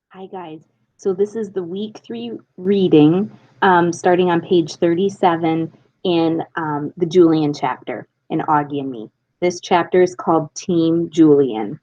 Hi, guys. So this is the week 3 reading, starting on page 37 in the Julian chapter in Augie and Me. This chapter is called Team Julian.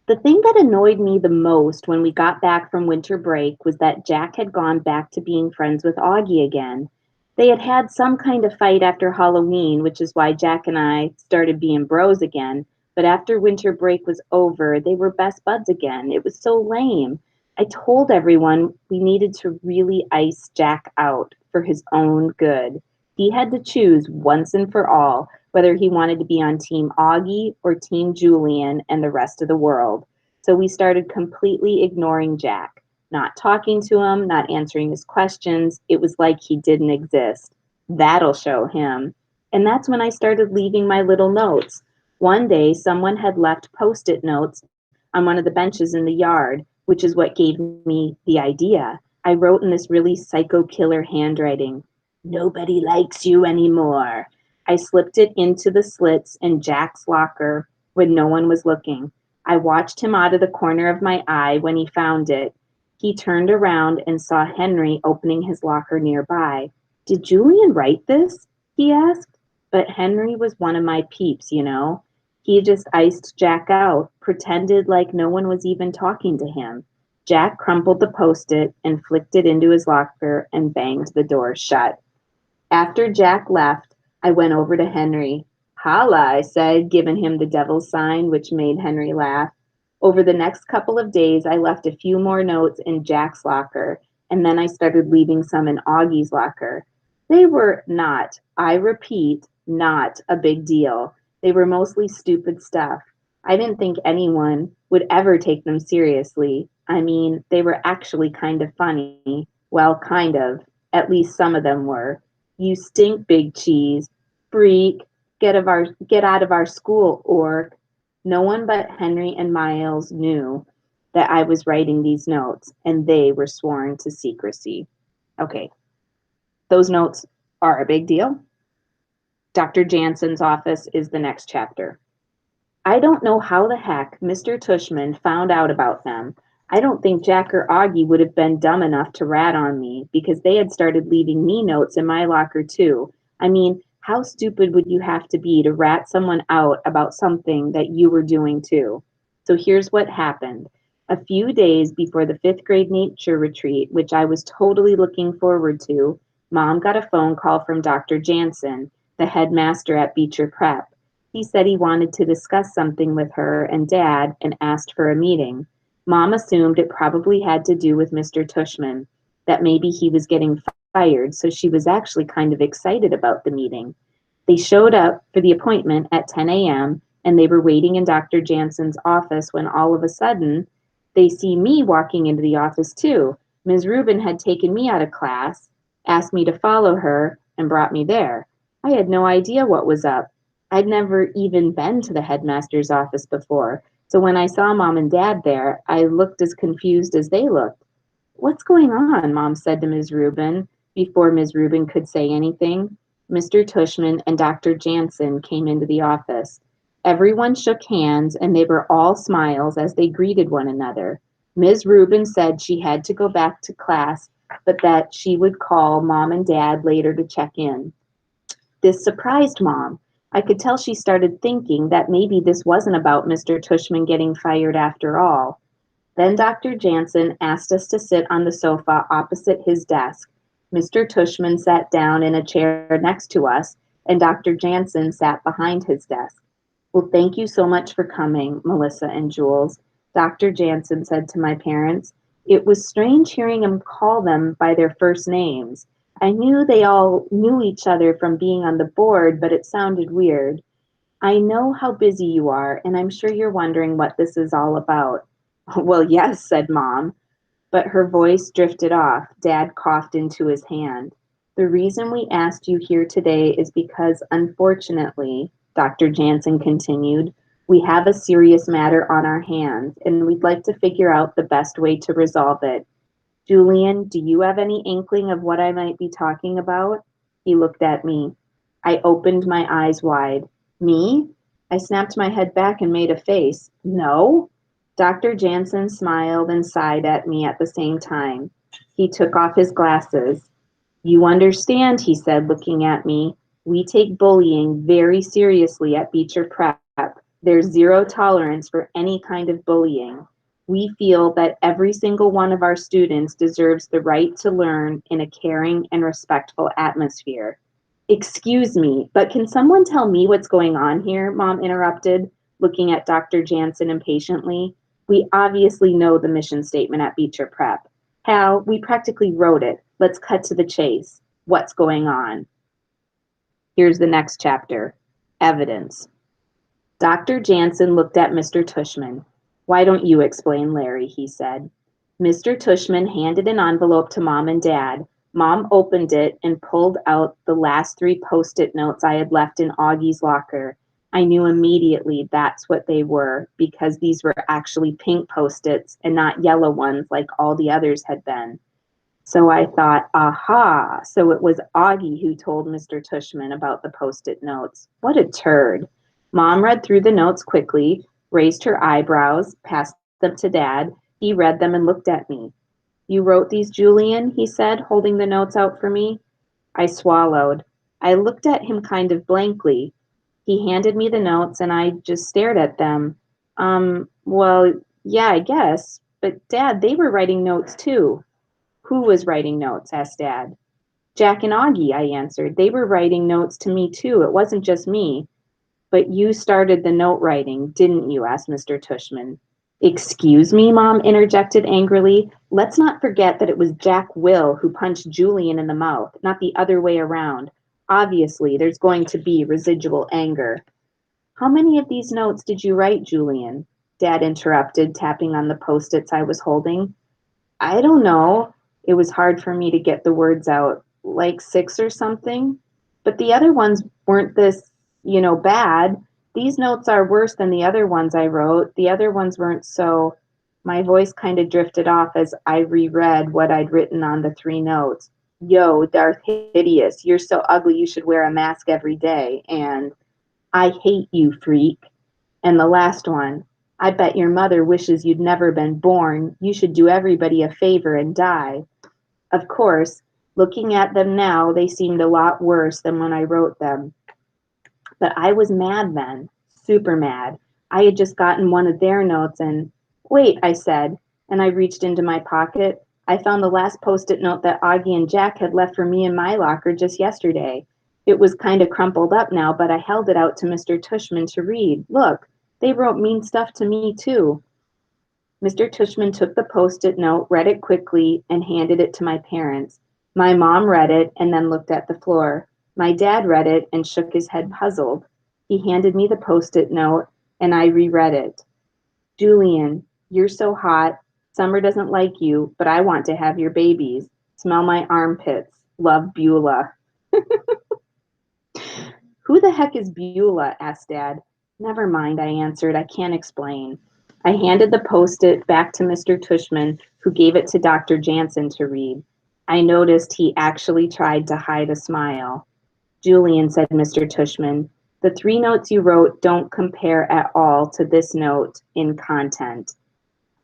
The thing that annoyed me the most when we got back from winter break was that Jack had gone back to being friends with Augie again. They had had some kind of fight after Halloween, which is why Jack and I started being bros again. But after winter break was over, they were best buds again. It was so lame. I told everyone we needed to really ice Jack out for his own good. He had to choose once and for all whether he wanted to be on Team Augie or Team Julian and the rest of the world. So we started completely ignoring Jack, not talking to him, not answering his questions. It was like he didn't exist. That'll show him. And that's when I started leaving my little notes. One day, someone had left post it notes on one of the benches in the yard, which is what gave me the idea. I wrote in this really psycho killer handwriting, "Nobody likes you anymore." I slipped it into the slits in Jack's locker when no one was looking. I watched him out of the corner of my eye when he found it. He turned around and saw Henry opening his locker nearby. "Did Julian write this?" he asked. But Henry was one of my peeps, you know. He just iced Jack out, pretended like no one was even talking to him. Jack crumpled the post-it and flicked it into his locker and banged the door shut. After Jack left, I went over to Henry. "Holla," I said, giving him the devil's sign, which made Henry laugh. Over the next couple of days, I left a few more notes in Jack's locker, and then I started leaving some in Augie's locker. They were not, I repeat, not a big deal. They were mostly stupid stuff. I didn't think anyone would ever take them seriously. I mean, they were actually kind of funny. Well, kind of. At least some of them were. "You stink, big cheese. Freak. Get out of our school, orc." No one but Henry and Miles knew that I was writing these notes, and they were sworn to secrecy. Okay, those notes are a big deal. Dr. Jansen's office is the next chapter. I don't know how the heck Mr. Tushman found out about them. I don't think Jack or Augie would have been dumb enough to rat on me because they had started leaving me notes in my locker too. I mean, how stupid would you have to be to rat someone out about something that you were doing too? So here's what happened. A few days before the fifth grade nature retreat, which I was totally looking forward to, Mom got a phone call from Dr. Jansen, the headmaster at Beecher Prep. He said he wanted to discuss something with her and Dad and asked for a meeting. Mom assumed it probably had to do with Mr. Tushman, that maybe he was getting fired, so she was actually kind of excited about the meeting. They showed up for the appointment at 10 a.m., and they were waiting in Dr. Jansen's office when all of a sudden they see me walking into the office too. Ms. Rubin had taken me out of class, asked me to follow her, and brought me there. I had no idea what was up. I'd never even been to the headmaster's office before, so when I saw Mom and Dad there, I looked as confused as they looked. "What's going on?" Mom said to Ms. Rubin before Ms. Rubin could say anything. Mr. Tushman and Dr. Jansen came into the office. Everyone shook hands, and they were all smiles as they greeted one another. Ms. Rubin said she had to go back to class, but that she would call Mom and Dad later to check in. This surprised Mom. I could tell she started thinking that maybe this wasn't about Mr. Tushman getting fired after all. Then Dr. Jansen asked us to sit on the sofa opposite his desk. Mr. Tushman sat down in a chair next to us, and Dr. Jansen sat behind his desk. "Well, thank you so much for coming, Melissa and Jules," Dr. Jansen said to my parents. It was strange hearing him call them by their first names. I knew they all knew each other from being on the board, but it sounded weird. "I know how busy you are, and I'm sure you're wondering what this is all about." "Well, yes," said Mom, but her voice drifted off. Dad coughed into his hand. "The reason we asked you here today is because, unfortunately," Dr. Jansen continued, "we have a serious matter on our hands, and we'd like to figure out the best way to resolve it. Julian, do you have any inkling of what I might be talking about?" He looked at me. I opened my eyes wide. "Me?" I snapped my head back and made a face. "No." Dr. Jansen smiled and sighed at me at the same time. He took off his glasses. You understand, he said, looking at me. We take bullying very seriously at Beecher Prep. There's zero tolerance for any kind of bullying. We feel that every single one of our students deserves the right to learn in a caring and respectful atmosphere. Excuse me, but can someone tell me what's going on here? Mom interrupted, looking at Dr. Jansen impatiently. We obviously know the mission statement at Beecher Prep. Hal, we practically wrote it. Let's cut to the chase. What's going on? Here's the next chapter. Evidence. Dr. Jansen looked at Mr. Tushman. Why don't you explain, Larry, he said. Mr. Tushman handed an envelope to Mom and Dad. Mom opened it and pulled out the last 3 post-it notes I had left in Augie's locker. I knew immediately that's what they were, because these were actually pink post-its and not yellow ones like all the others had been. So I thought, aha, so it was Augie who told Mr. Tushman about the post-it notes. What a turd. Mom read through the notes quickly, raised her eyebrows, passed them to Dad. He read them and looked at me. You wrote these, Julian? He said, holding the notes out for me. I swallowed. I looked at him kind of blankly. He handed me the notes and I just stared at them. Well, yeah, I guess. But Dad, they were writing notes too. Who was writing notes? Asked Dad. Jack and Augie, I answered. They were writing notes to me too. It wasn't just me. But you started the note writing, didn't you? Asked Mr. Tushman. Excuse me, Mom interjected angrily. Let's not forget that it was Jack Will who punched Julian in the mouth, not the other way around. Obviously, there's going to be residual anger. How many of these notes did you write, Julian? Dad interrupted, tapping on the post-its I was holding. I don't know. It was hard for me to get the words out, like 6 or something. But the other ones weren't this, bad. These notes are worse than the other ones I wrote. The other ones weren't so. My voice kind of drifted off as I reread what I'd written on the 3 notes. Yo, Darth Hideous, you're so ugly you should wear a mask every day. And I hate you, freak. And the last one, I bet your mother wishes you'd never been born. You should do everybody a favor and die. Of course, looking at them now, they seemed a lot worse than when I wrote them. But I was mad then, super mad. I had just gotten one of their notes and, wait, I said, and I reached into my pocket. I found the last post-it note that Augie and Jack had left for me in my locker just yesterday. It was kind of crumpled up now, but I held it out to Mr. Tushman to read. Look, they wrote mean stuff to me too. Mr. Tushman took the post-it note, read it quickly, and handed it to my parents. My mom read it and then looked at the floor. My dad read it and shook his head puzzled. He handed me the post-it note and I reread it. Julian, you're so hot. Summer doesn't like you, but I want to have your babies. Smell my armpits. Love Beulah. Who the heck is Beulah? Asked Dad. Never mind, I answered. I can't explain. I handed the post-it back to Mr. Tushman, who gave it to Dr. Jansen to read. I noticed he actually tried to hide a smile. Julian, said Mr. Tushman, the 3 notes you wrote don't compare at all to this note in content.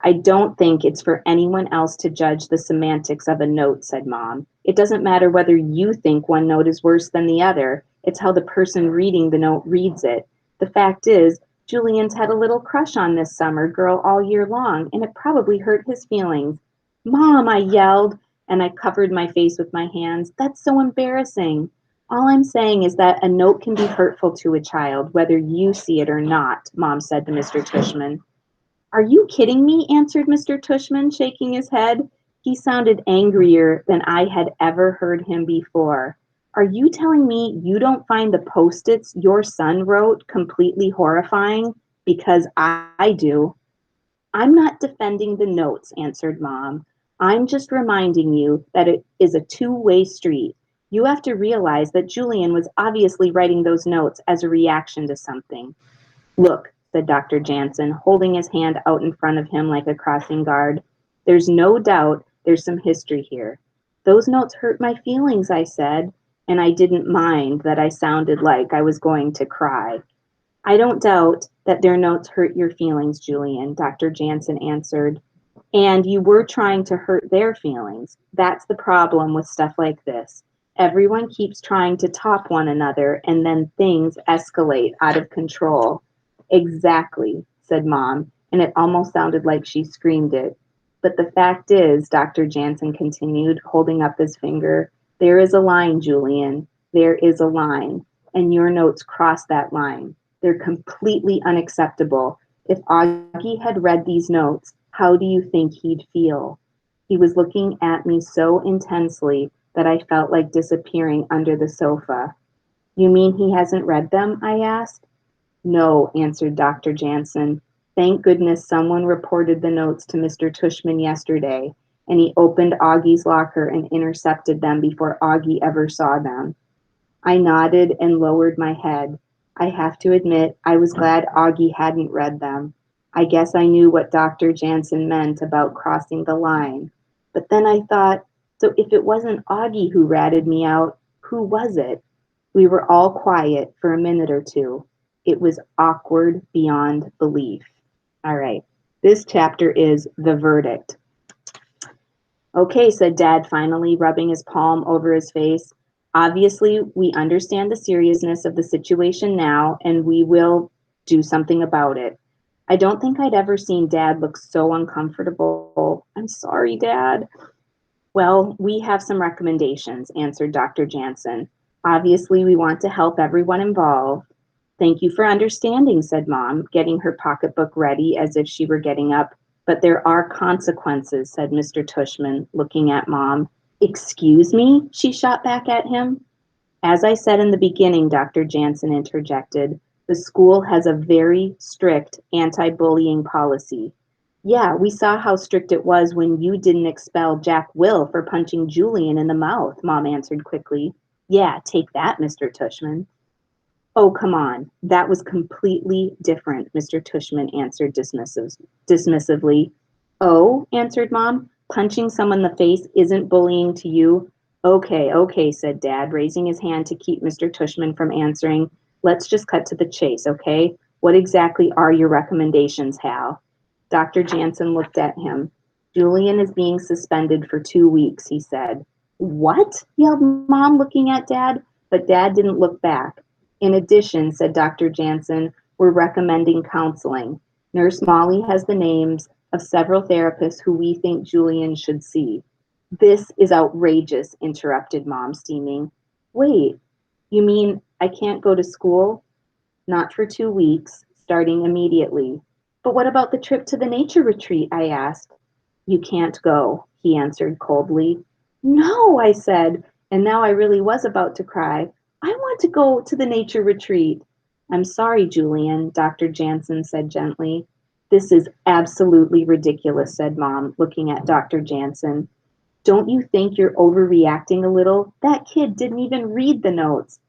I don't think it's for anyone else to judge the semantics of a note, said Mom. It doesn't matter whether you think one note is worse than the other. It's how the person reading the note reads it. The fact is, Julian's had a little crush on this summer girl all year long, and it probably hurt his feelings. Mom, I yelled, and I covered my face with my hands. That's so embarrassing. All I'm saying is that a note can be hurtful to a child, whether you see it or not, Mom said to Mr. Tushman. Are you kidding me? Answered Mr. Tushman, shaking his head. He sounded angrier than I had ever heard him before. Are you telling me you don't find the post-its your son wrote completely horrifying? Because I do. I'm not defending the notes, answered Mom. I'm just reminding you that it is a two-way street. You have to realize that Julian was obviously writing those notes as a reaction to something. Look, said Dr. Jansen, holding his hand out in front of him like a crossing guard. There's no doubt there's some history here. Those notes hurt my feelings, I said, and I didn't mind that I sounded like I was going to cry. I don't doubt that their notes hurt your feelings, Julian, Dr. Jansen answered. And you were trying to hurt their feelings. That's the problem with stuff like this. Everyone keeps trying to top one another, and then things escalate out of control. Exactly, said Mom, and it almost sounded like she screamed it. But the fact is, Dr. Jansen continued, holding up his finger, there is a line, Julian. There is a line, and your notes cross that line. They're completely unacceptable. If Augie had read these notes, how do you think he'd feel? He was looking at me so intensely that I felt like disappearing under the sofa. You mean he hasn't read them? I asked. No, answered Dr. Jansen. Thank goodness someone reported the notes to Mr. Tushman yesterday, and he opened Augie's locker and intercepted them before Augie ever saw them. I nodded and lowered my head. I have to admit, I was glad Augie hadn't read them. I guess I knew what Dr. Jansen meant about crossing the line. But then I thought, so if it wasn't Augie who ratted me out, who was it? We were all quiet for a minute or two. It was awkward beyond belief. All right, this chapter is The Verdict. Okay, said Dad finally, rubbing his palm over his face. Obviously, we understand the seriousness of the situation now, and we will do something about it. I don't think I'd ever seen Dad look so uncomfortable. I'm sorry, Dad. Well, we have some recommendations, answered Dr. Jansen. Obviously, we want to help everyone involved. Thank you for understanding, said Mom, getting her pocketbook ready as if she were getting up. But there are consequences, said Mr. Tushman, looking at Mom. Excuse me? She shot back at him. As I said in the beginning, Dr. Jansen interjected, the school has a very strict anti-bullying policy. Yeah, we saw how strict it was when you didn't expel Jack Will for punching Julian in the mouth, Mom answered quickly. Yeah, take that, Mr. Tushman. Oh, come on. That was completely different, Mr. Tushman answered dismissively. Oh, answered Mom, punching someone in the face isn't bullying to you. Okay, said Dad, raising his hand to keep Mr. Tushman from answering. Let's just cut to the chase, okay? What exactly are your recommendations, Hal? Dr. Jansen looked at him. Julian is being suspended for 2 weeks, he said. What? Yelled Mom, looking at Dad, but Dad didn't look back. In addition, said Dr. Jansen, we're recommending counseling. Nurse Molly has the names of several therapists who we think Julian should see. This is outrageous, interrupted Mom, steaming. Wait, you mean I can't go to school? Not for 2 weeks, starting immediately. But what about the trip to the nature retreat? I asked. You can't go, he answered coldly. No, I said, and now I really was about to cry. I want to go to the nature retreat. I'm sorry, Julian, Dr. Jansen said gently. This is absolutely ridiculous, said Mom, looking at Dr. Jansen. Don't you think you're overreacting a little? That kid didn't even read the notes.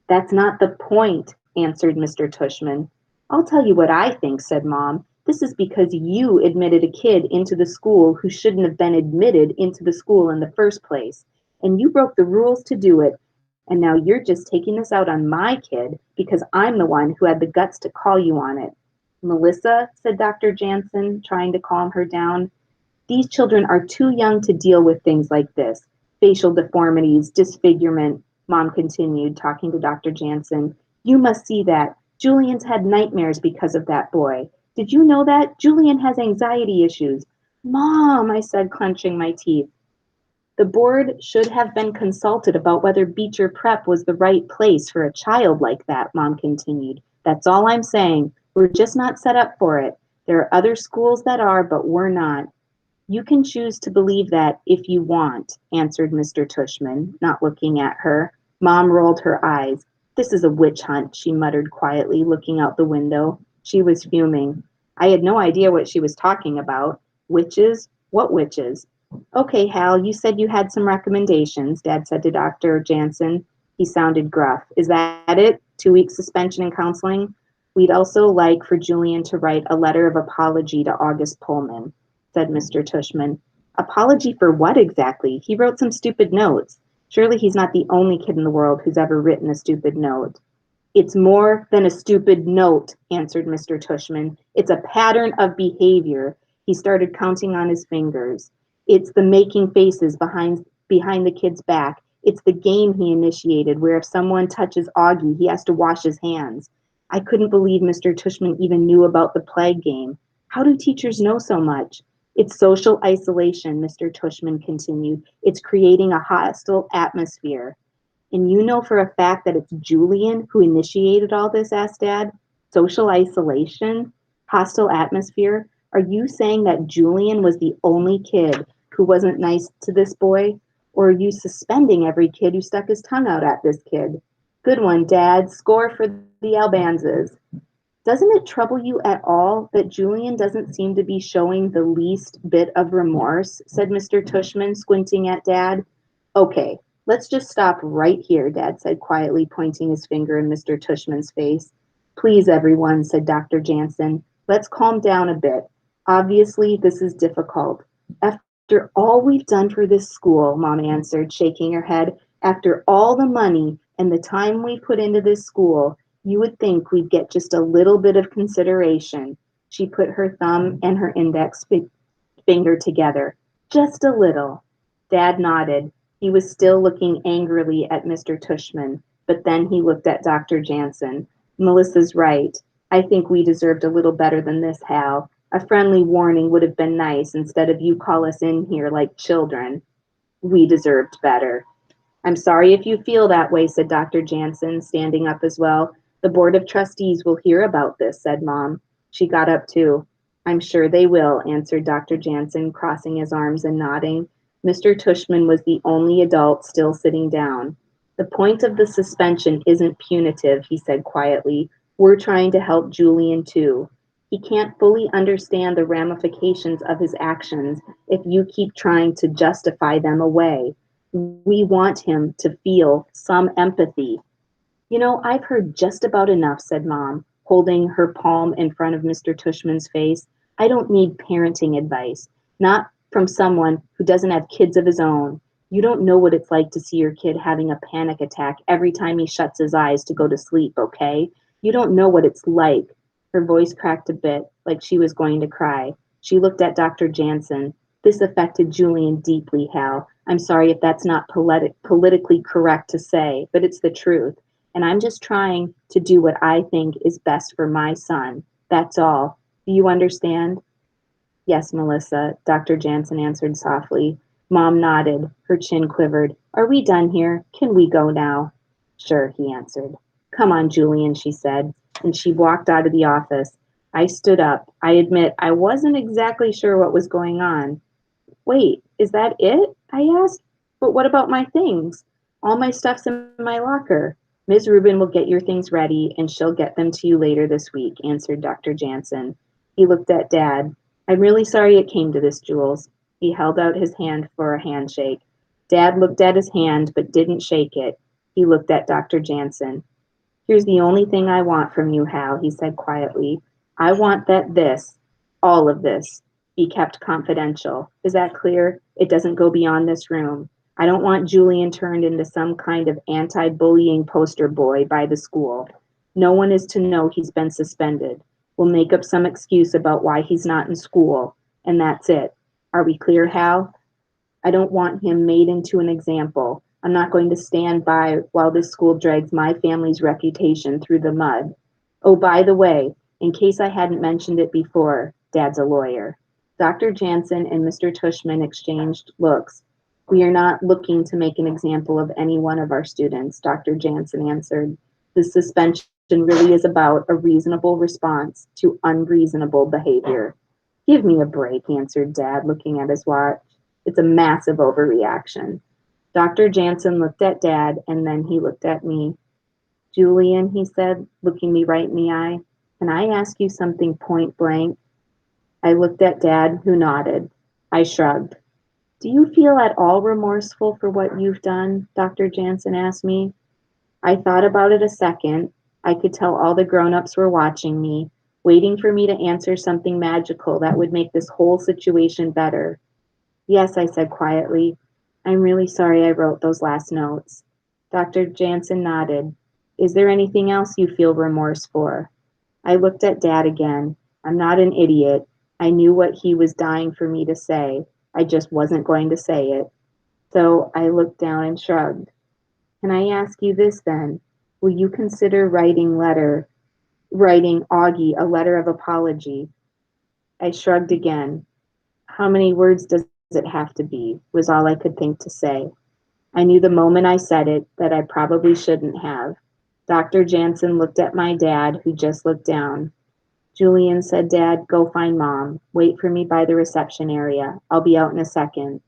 That's not the point, answered Mr. Tushman. I'll tell you what I think, said Mom. This is because you admitted a kid into the school who shouldn't have been admitted into the school in the first place. And you broke the rules to do it. And now you're just taking this out on my kid because I'm the one who had the guts to call you on it. Melissa, said Dr. Jansen, trying to calm her down, these children are too young to deal with things like this. Facial deformities, disfigurement, Mom continued, talking to Dr. Jansen. You must see that. Julian's had nightmares because of that boy. Did you know that? Julian has anxiety issues. Mom, I said, clenching my teeth. The board should have been consulted about whether Beecher Prep was the right place for a child like that, Mom continued. That's all I'm saying. We're just not set up for it. There are other schools that are, but we're not. You can choose to believe that if you want, answered Mr. Tushman, not looking at her. Mom rolled her eyes. This is a witch hunt, she muttered quietly, looking out the window. She was fuming. I had no idea what she was talking about. Witches? What witches? Okay, Hal, you said you had some recommendations, Dad said to Dr. Jansen. He sounded gruff. Is that it? 2 weeks suspension and counseling? We'd also like for Julian to write a letter of apology to August Pullman, said Mr. Tushman. Apology for what exactly? He wrote some stupid notes. Surely he's not the only kid in the world who's ever written a stupid note. It's more than a stupid note, answered Mr. Tushman. It's a pattern of behavior. He started counting on his fingers. It's the making faces behind the kid's back. It's the game he initiated where if someone touches Augie, he has to wash his hands. I couldn't believe Mr. Tushman even knew about the plague game. How do teachers know so much? It's social isolation, Mr. Tushman continued. It's creating a hostile atmosphere. And you know for a fact that it's Julian who initiated all this, asked Dad. Social isolation? Hostile atmosphere? Are you saying that Julian was the only kid who wasn't nice to this boy? Or are you suspending every kid who stuck his tongue out at this kid? Good one, Dad. Score for the Albanzas. Doesn't it trouble you at all that Julian doesn't seem to be showing the least bit of remorse? Said Mr. Tushman, squinting at Dad. Okay, let's just stop right here, Dad said quietly, pointing his finger in Mr. Tushman's face. Please, everyone, said Dr. Jansen. Let's calm down a bit. Obviously, this is difficult. After all we've done for this school, Mom answered, shaking her head, after all the money and the time we put into this school, you would think we'd get just a little bit of consideration. She put her thumb and her index finger together. Just a little. Dad nodded. He was still looking angrily at Mr. Tushman, but then he looked at Dr. Jansen. Melissa's right. I think we deserved a little better than this, Hal. A friendly warning would have been nice instead of you call us in here like children. We deserved better. I'm sorry if you feel that way, said Dr. Jansen, standing up as well. The Board of Trustees will hear about this, said Mom. She got up too. I'm sure they will, answered Dr. Jansen, crossing his arms and nodding. Mr. Tushman was the only adult still sitting down. The point of the suspension isn't punitive, he said quietly. We're trying to help Julian too. He can't fully understand the ramifications of his actions if you keep trying to justify them away. We want him to feel some empathy. You know, I've heard just about enough, said Mom, holding her palm in front of Mr. Tushman's face. I don't need parenting advice, not from someone who doesn't have kids of his own. You don't know what it's like to see your kid having a panic attack every time he shuts his eyes to go to sleep, okay? You don't know what it's like. Her voice cracked a bit, like she was going to cry. She looked at Dr. Jansen. This affected Julian deeply, Hal. I'm sorry if that's not politically correct to say, but it's the truth. And I'm just trying to do what I think is best for my son. That's all. Do you understand? Yes, Melissa, Dr. Jansen answered softly. Mom nodded. Her chin quivered. Are we done here? Can we go now? Sure, he answered. Come on, Julian, she said, and she walked out of the office. I stood up. I admit I wasn't exactly sure what was going on. Wait, is that it? I asked. But what about my things? All my stuff's in my locker. Ms. Rubin will get your things ready, and she'll get them to you later this week, answered Dr. Jansen. He looked at Dad. I'm really sorry it came to this, Jules. He held out his hand for a handshake. Dad looked at his hand, but didn't shake it. He looked at Dr. Jansen. Here's the only thing I want from you, Hal, he said quietly. I want that this, all of this, be kept confidential. Is that clear? It doesn't go beyond this room. I don't want Julian turned into some kind of anti-bullying poster boy by the school. No one is to know he's been suspended. We'll make up some excuse about why he's not in school, and that's it. Are we clear, Hal? I don't want him made into an example. I'm not going to stand by while this school drags my family's reputation through the mud. Oh, by the way, in case I hadn't mentioned it before, Dad's a lawyer. Dr. Jansen and Mr. Tushman exchanged looks. We are not looking to make an example of any one of our students, Dr. Jansen answered. The suspension really is about a reasonable response to unreasonable behavior. Give me a break, answered Dad, looking at his watch. It's a massive overreaction. Dr. Jansen looked at Dad, and then he looked at me. Julian, he said, looking me right in the eye, can I ask you something point blank? I looked at Dad, who nodded. I shrugged. Do you feel at all remorseful for what you've done? Dr. Jansen asked me. I thought about it a second. I could tell all the grown-ups were watching me, waiting for me to answer something magical that would make this whole situation better. Yes, I said quietly. I'm really sorry I wrote those last notes. Dr. Jansen nodded. Is there anything else you feel remorse for? I looked at Dad again. I'm not an idiot. I knew what he was dying for me to say. I just wasn't going to say it. So I looked down and shrugged. Can I ask you this then? Will you consider writing Augie a letter of apology? I shrugged again. How many words does it have to be? Was all I could think to say. I knew the moment I said it that I probably shouldn't have. Dr. Jansen looked at my dad, who just looked down. Julian, said Dad, go find Mom. Wait for me by the reception area. I'll be out in a second.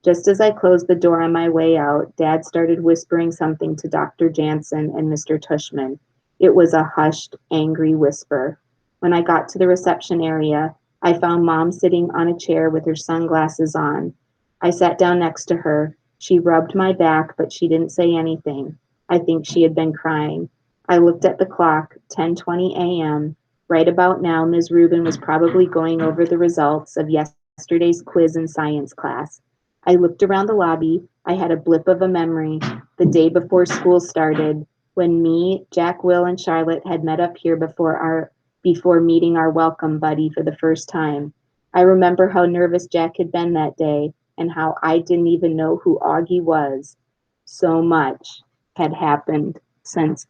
Just as I closed the door on my way out, Dad started whispering something to Dr. Jansen and Mr. Tushman. It was a hushed, angry whisper. When I got to the reception area, I found Mom sitting on a chair with her sunglasses on. I sat down next to her. She rubbed my back, but she didn't say anything. I think she had been crying. I looked at the clock, 10:20 a.m. Right about now, Ms. Rubin was probably going over the results of yesterday's quiz in science class. I looked around the lobby. I had a blip of a memory the day before school started when me, Jack, Will, and Charlotte had met up here before meeting our welcome buddy for the first time. I remember how nervous Jack had been that day and how I didn't even know who Augie was. So much had happened since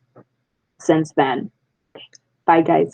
then. Bye, guys.